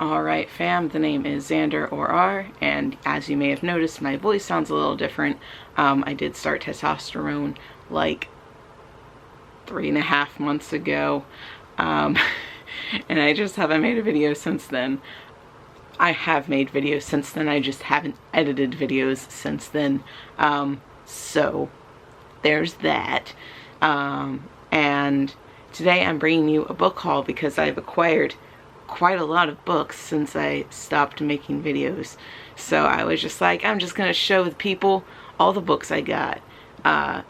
Alright fam, the name is Xander or R, and as you may have noticed, my voice sounds a little different. I did start testosterone like 3.5 months ago, and I just haven't made a video since then. I have made videos since then, I just haven't edited videos since then, so there's that. And today I'm bringing you a book haul because I've acquired quite a lot of books since I stopped making videos. So I was just like, I'm just gonna show the people all the books I got.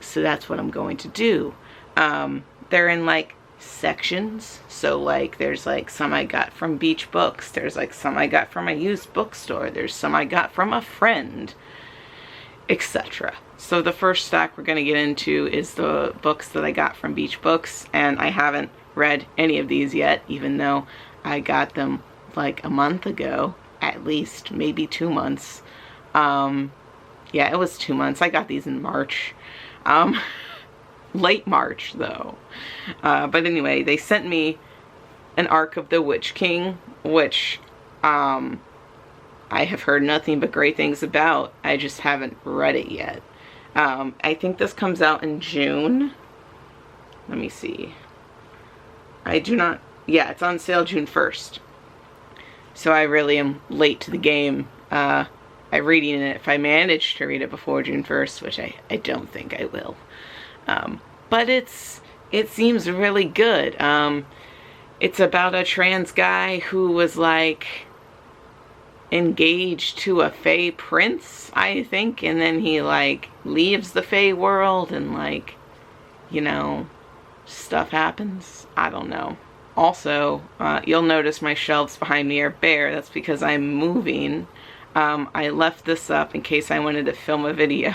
So that's what I'm going to do. They're in like sections. So like there's like some I got from Beach Books, there's like some I got from a used bookstore, there's some I got from a friend, etc. So the first stack we're gonna get into is the books that I got from Beach Books, and I haven't read any of these yet, even though I got them like a month ago, at least, maybe 2 months. Yeah, it was 2 months. I got these in March. Late March though. But anyway, they sent me an arc of the Witch King, which I have heard nothing but great things about. I just haven't read it yet. I think this comes out in June. Let me see. I do not, yeah, it's on sale June 1st. So I really am late to the game. I'm reading it if I manage to read it before June 1st, which I don't think I will. But it seems really good. It's about a trans guy who was like engaged to a fae prince, I think, and then he like leaves the fae world and like, you know, stuff happens. I don't know. Also, you'll notice my shelves behind me are bare. That's because I'm moving. I left this up in case I wanted to film a video.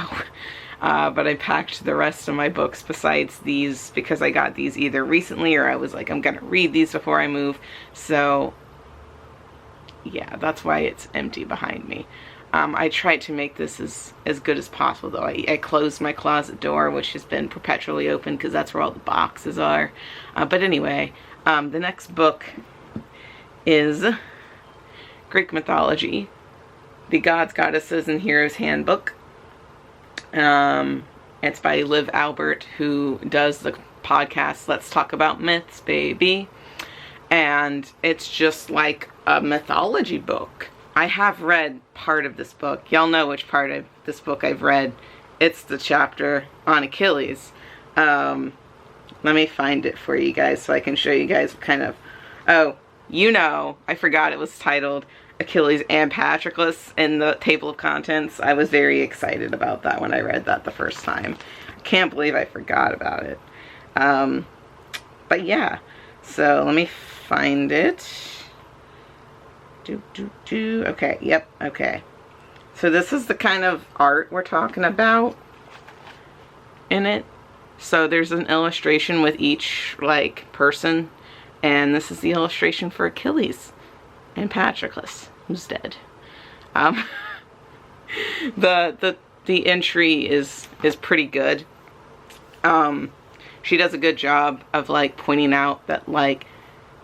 But I packed the rest of my books besides these because I got these either recently or I was like, I'm gonna read these before I move. So yeah, that's why it's empty behind me. I tried to make this as good as possible though. I closed my closet door, which has been perpetually open because that's where all the boxes are. But anyway, the next book is Greek Mythology, The Gods, Goddesses, and Heroes Handbook. It's by Liv Albert, who does the podcast Let's Talk About Myths, baby. And it's just like a mythology book. I have read part of this book. Y'all know which part of this book I've read. It's the chapter on Achilles. Let me find it for you guys so I can show you guys what kind of... Oh, you know, I forgot it was titled Achilles and Patroclus in the table of contents. I was very excited about that when I read that the first time. I can't believe I forgot about it. But yeah, so let me find it. Okay, yep, okay. So this is the kind of art we're talking about in it. So there's an illustration with each like person, and this is the illustration for Achilles and Patroclus, who's dead. The entry is pretty good. She does a good job of like pointing out that like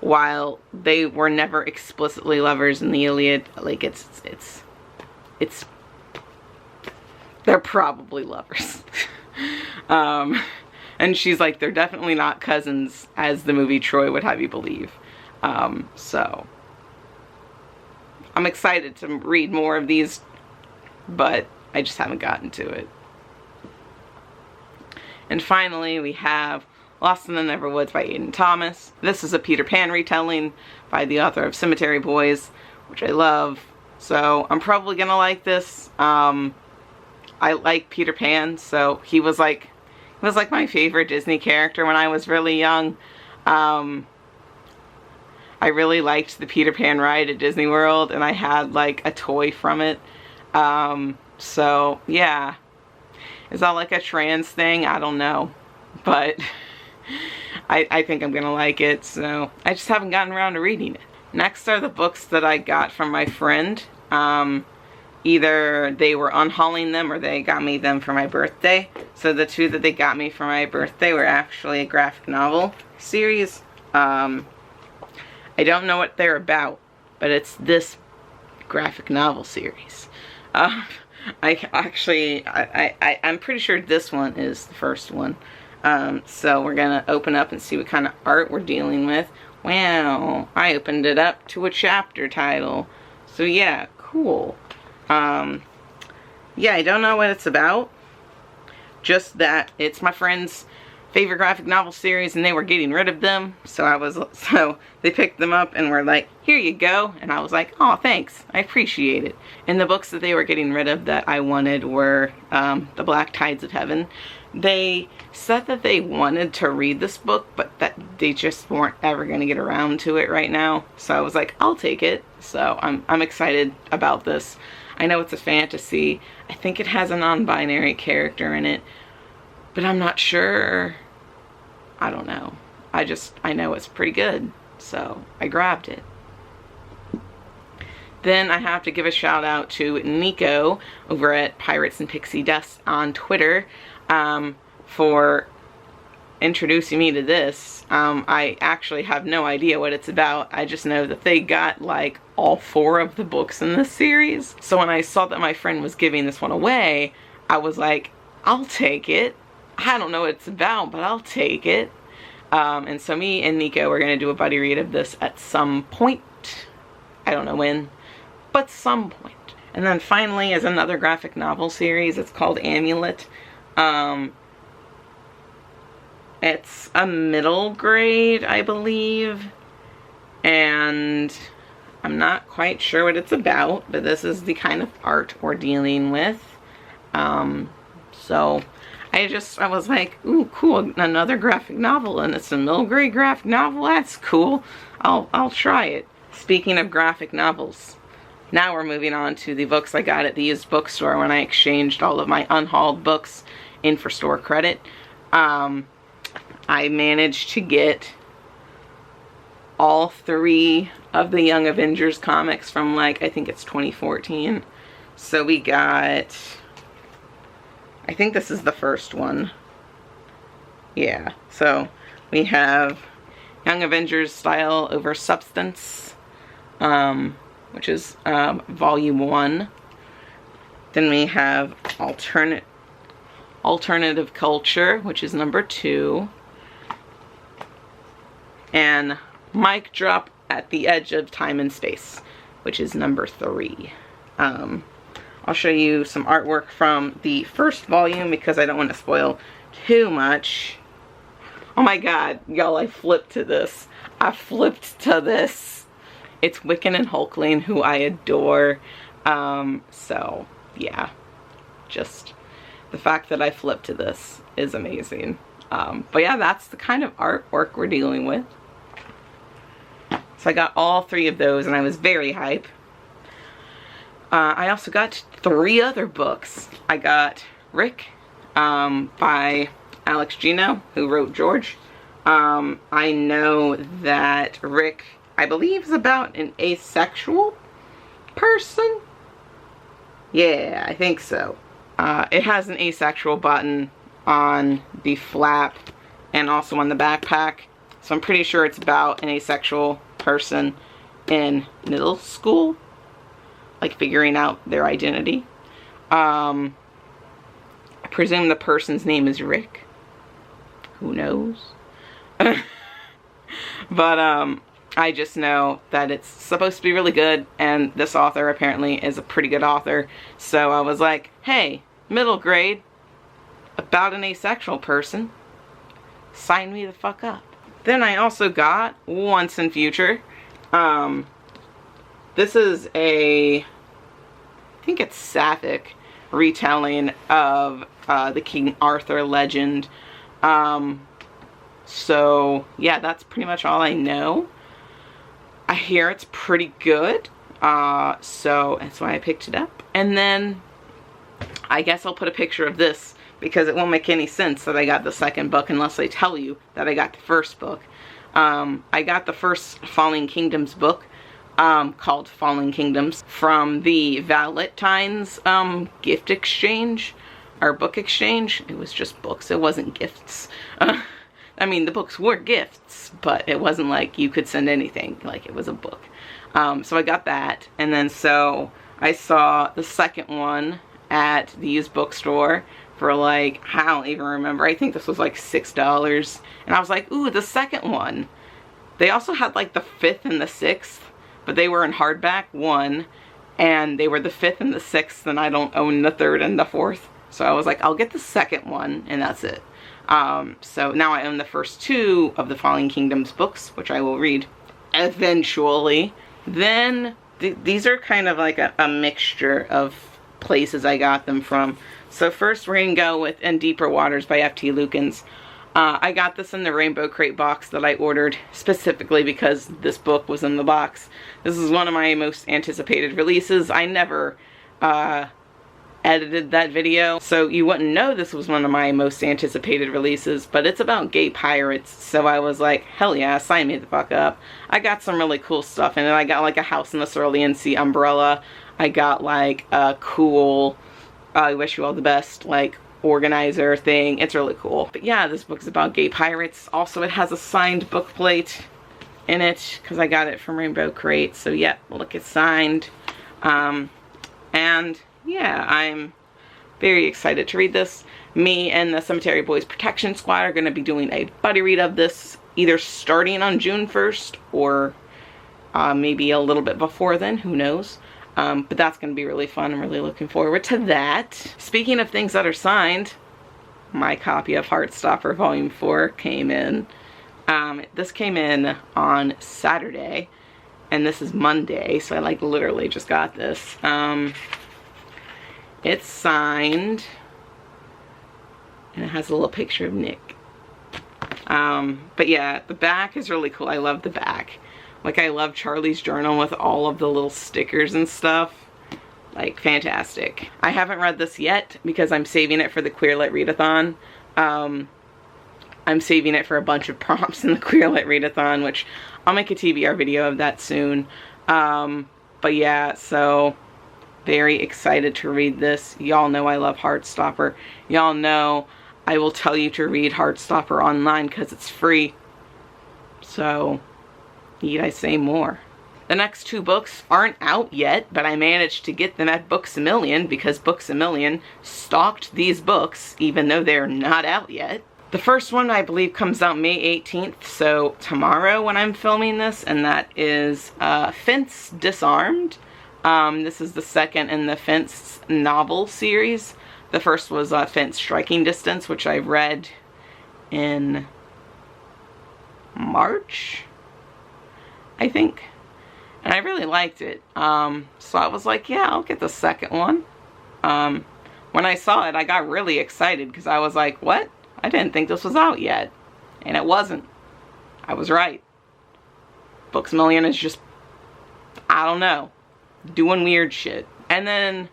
while they were never explicitly lovers in the Iliad, like they're probably lovers. And she's like, they're definitely not cousins as the movie Troy would have you believe. So I'm excited to read more of these, but I just haven't gotten to it. And finally, we have Lost in the Neverwoods by Aidan Thomas. This is a Peter Pan retelling by the author of Cemetery Boys, which I love. So I'm probably gonna like this. I like Peter Pan, so he was like my favorite Disney character when I was really young. I really liked the Peter Pan ride at Disney World, and I had like a toy from it. So yeah, is that like a trans thing? I don't know, but I think I'm gonna like it, so I just haven't gotten around to reading it. Next are the books that I got from my friend. Either they were unhauling them or they got me them for my birthday. So the two that they got me for my birthday were actually a graphic novel series. I don't know what they're about. but it's this graphic novel series. I'm pretty sure this one is the first one. So we're gonna open up and see what kind of art we're dealing with. Wow, I opened it up to a chapter title. So yeah, cool. Yeah, I don't know what it's about. Just that it's my friend's favorite graphic novel series and they were getting rid of them. So they picked them up and were like, here you go. And I was like, oh, thanks. I appreciate it. And the books that they were getting rid of that I wanted were The Black Tides of Heaven. They said that they wanted to read this book, but that they just weren't ever going to get around to it right now. So I was like, I'll take it. So I'm excited about this. I know it's a fantasy. I think it has a non-binary character in it, but I'm not sure. I don't know. I know it's pretty good, so I grabbed it. Then I have to give a shout out to Nico over at Pirates and Pixie Dust on Twitter for introducing me to this. I actually have no idea what it's about. I just know that they got like all 4 of the books in this series. So when I saw that my friend was giving this one away, I was like, I'll take it. I don't know what it's about, but I'll take it. And so me and Nico are going to do a buddy read of this at some point. I don't know when, but some point. And then finally is another graphic novel series. It's called Amulet. It's a middle grade, I believe. And I'm not quite sure what it's about, but this is the kind of art we're dealing with. So I was like, ooh, cool, another graphic novel, and it's a middle grade graphic novel. That's cool. I'll try it. Speaking of graphic novels, now we're moving on to the books I got at the used bookstore when I exchanged all of my unhauled books in for store credit. I managed to get all 3 of the Young Avengers comics from, like, I think it's 2014. So we got, I think this is the first one. Yeah, so we have Young Avengers Style Over Substance, which is volume 1. Then we have Alternative Culture, which is number 2. And Mic Drop at the Edge of Time and Space, which is number 3. I'll show you some artwork from the first volume because I don't want to spoil too much. Oh my god, y'all, I flipped to this. It's Wiccan and Hulkling, who I adore. So, yeah. Just the fact that I flipped to this is amazing. But yeah, that's the kind of artwork we're dealing with. So I got all 3 of those and I was very hype. I also got 3 other books. I got Rick by Alex Gino, who wrote George. I know that Rick, I believe, is about an asexual person. Yeah, I think so. It has an asexual button on the flap and also on the backpack. So I'm pretty sure it's about an asexual person in middle school, like figuring out their identity. I presume the person's name is Rick. Who knows? But I just know that it's supposed to be really good, and this author apparently is a pretty good author. So I was like, hey, middle grade, about an asexual person, sign me the fuck up. Then I also got Once and Future. This is I think it's Sapphic retelling of the King Arthur legend. So yeah, that's pretty much all I know. I hear it's pretty good, so that's why I picked it up. And then I guess I'll put a picture of this because it won't make any sense that I got the second book unless I tell you that I got the first book. I got the first Falling Kingdoms book, called Falling Kingdoms, from the Valentines gift exchange, or book exchange. It was just books, it wasn't gifts. I mean, the books were gifts, but it wasn't like you could send anything, like it was a book. So I got that, and then so I saw the second one at the used bookstore for like, I don't even remember, I think this was like $6, and I was like, ooh, the second one. They also had like the 5th and the 6th, but they were in hardback, one, and they were the 5th and the 6th, and I don't own the 3rd and the 4th, so I was like, I'll get the second one, and that's it. So now I own the first 2 of the Falling Kingdoms books, which I will read eventually. Then these are kind of like a mixture of places I got them from. So first we're gonna go with In Deeper Waters by F.T. Lukens. I got this in the Rainbow Crate box that I ordered specifically because this book was in the box. This is one of my most anticipated releases. I never edited that video, so you wouldn't know this was one of my most anticipated releases, but it's about gay pirates, so I was like, hell yeah, sign me the fuck up. I got some really cool stuff in it. I got like a House in the Cerulean Sea umbrella. I got like a cool I wish you all the best like organizer thing. It's really cool. But yeah, this book is about gay pirates. Also, it has a signed book plate in it because I got it from Rainbow Crate, so yeah, look, it's signed. And yeah, I'm very excited to read this. Me and the Cemetery Boys Protection Squad are going to be doing a buddy read of this, either starting on June 1st or maybe a little bit before then, who knows. But that's going to be really fun. I'm really looking forward to that. Speaking of things that are signed, my copy of Heartstopper Volume 4 came in. This came in on Saturday, and this is Monday, so I like literally just got this. It's signed, and it has a little picture of Nick. But yeah, the back is really cool. I love the back. Like, I love Charlie's journal with all of the little stickers and stuff. Like, fantastic. I haven't read this yet because I'm saving it for the Queer Lit Readathon. I'm saving it for a bunch of prompts in the Queer Lit Readathon, which I'll make a TBR video of that soon. But yeah, so very excited to read this. Y'all know I love Heartstopper. Y'all know I will tell you to read Heartstopper online because it's free. So, need I say more? The next 2 books aren't out yet, but I managed to get them at Books-A-Million because Books-A-Million stocked these books even though they're not out yet. The first one I believe comes out May 18th, so tomorrow when I'm filming this, and that is Fence Disarmed. This is the second in the Fence novel series. The first was Fence Striking Distance, which I read in March, I think, and I really liked it. So I was like, yeah, I'll get the second one. When I saw it, I got really excited because I was like, what? I didn't think this was out yet. And it wasn't. I was right. Books-A-Million is just, I don't know, doing weird shit. And then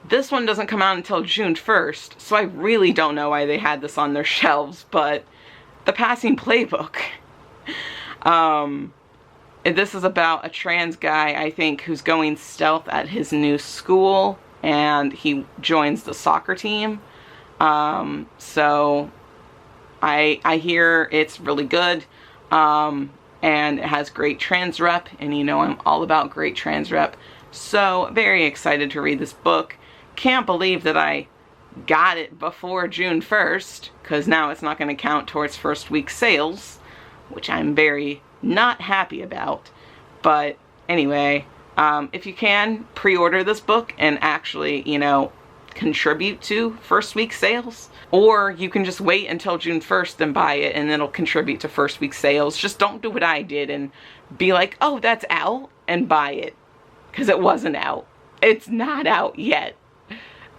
this one doesn't come out until June 1st, so I really don't know why they had this on their shelves, but The Passing Playbook. This is about a trans guy, I think, who's going stealth at his new school, and he joins the soccer team. So I hear it's really good, and it has great trans rep, and you know I'm all about great trans rep. So very excited to read this book. Can't believe that I got it before June 1st, because now it's not going to count towards first week sales, which I'm very not happy about. But anyway, if you can, pre-order this book and actually, you know, contribute to first week sales. Or you can just wait until June 1st and buy it, and it'll contribute to first week sales. Just don't do what I did and be like, oh, that's out, and buy it. Because it wasn't out. It's not out yet.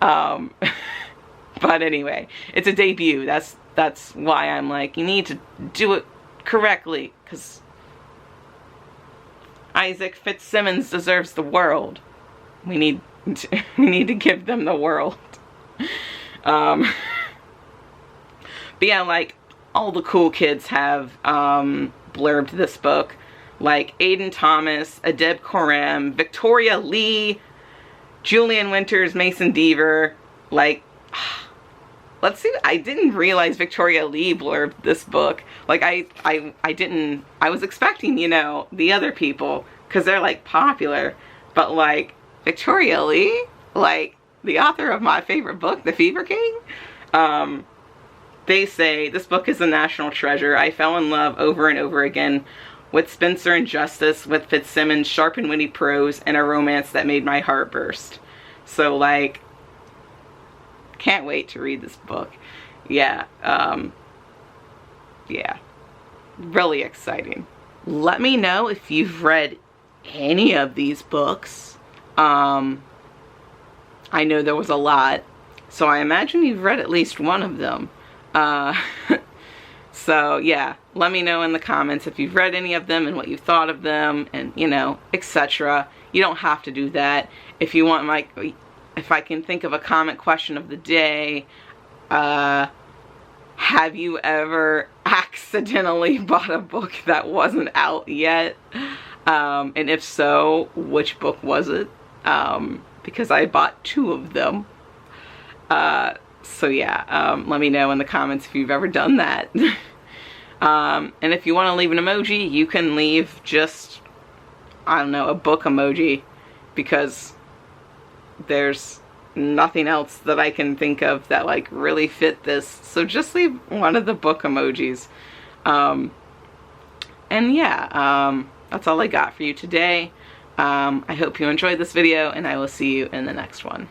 But anyway, it's a debut. That's why I'm like, you need to do it correctly, because Isaac Fitzsimmons deserves the world. We need to give them the world. But yeah, like, all the cool kids have blurbed this book. Like Aiden Thomas, Adeb Khorram, Victoria Lee, Julian Winters, Mason Deaver. Like, let's see. I didn't realize Victoria Lee blurbed this book. Like, I was expecting, you know, the other people, because they're like popular, but like Victoria Lee, like the author of my favorite book, The Fever King, they say this book is a national treasure. I fell in love over and over again with Spencer and Justice, with Fitzsimmons' sharp and witty prose, and a romance that made my heart burst. So like, can't wait to read this book. Yeah, yeah, really exciting. Let me know if you've read any of these books. I know there was a lot, so I imagine you've read at least one of them. So yeah, let me know in the comments if you've read any of them and what you thought of them, and you know, etc. You don't have to do that. If you want my, if I can think of a comment question of the day, have you ever accidentally bought a book that wasn't out yet? And if so, which book was it? Because I bought 2 of them. So yeah, let me know in the comments if you've ever done that. And if you want to leave an emoji, you can leave just, I don't know, a book emoji, because there's nothing else that I can think of that like really fit this. So just leave one of the book emojis. And yeah, that's all I got for you today. I hope you enjoyed this video, and I will see you in the next one.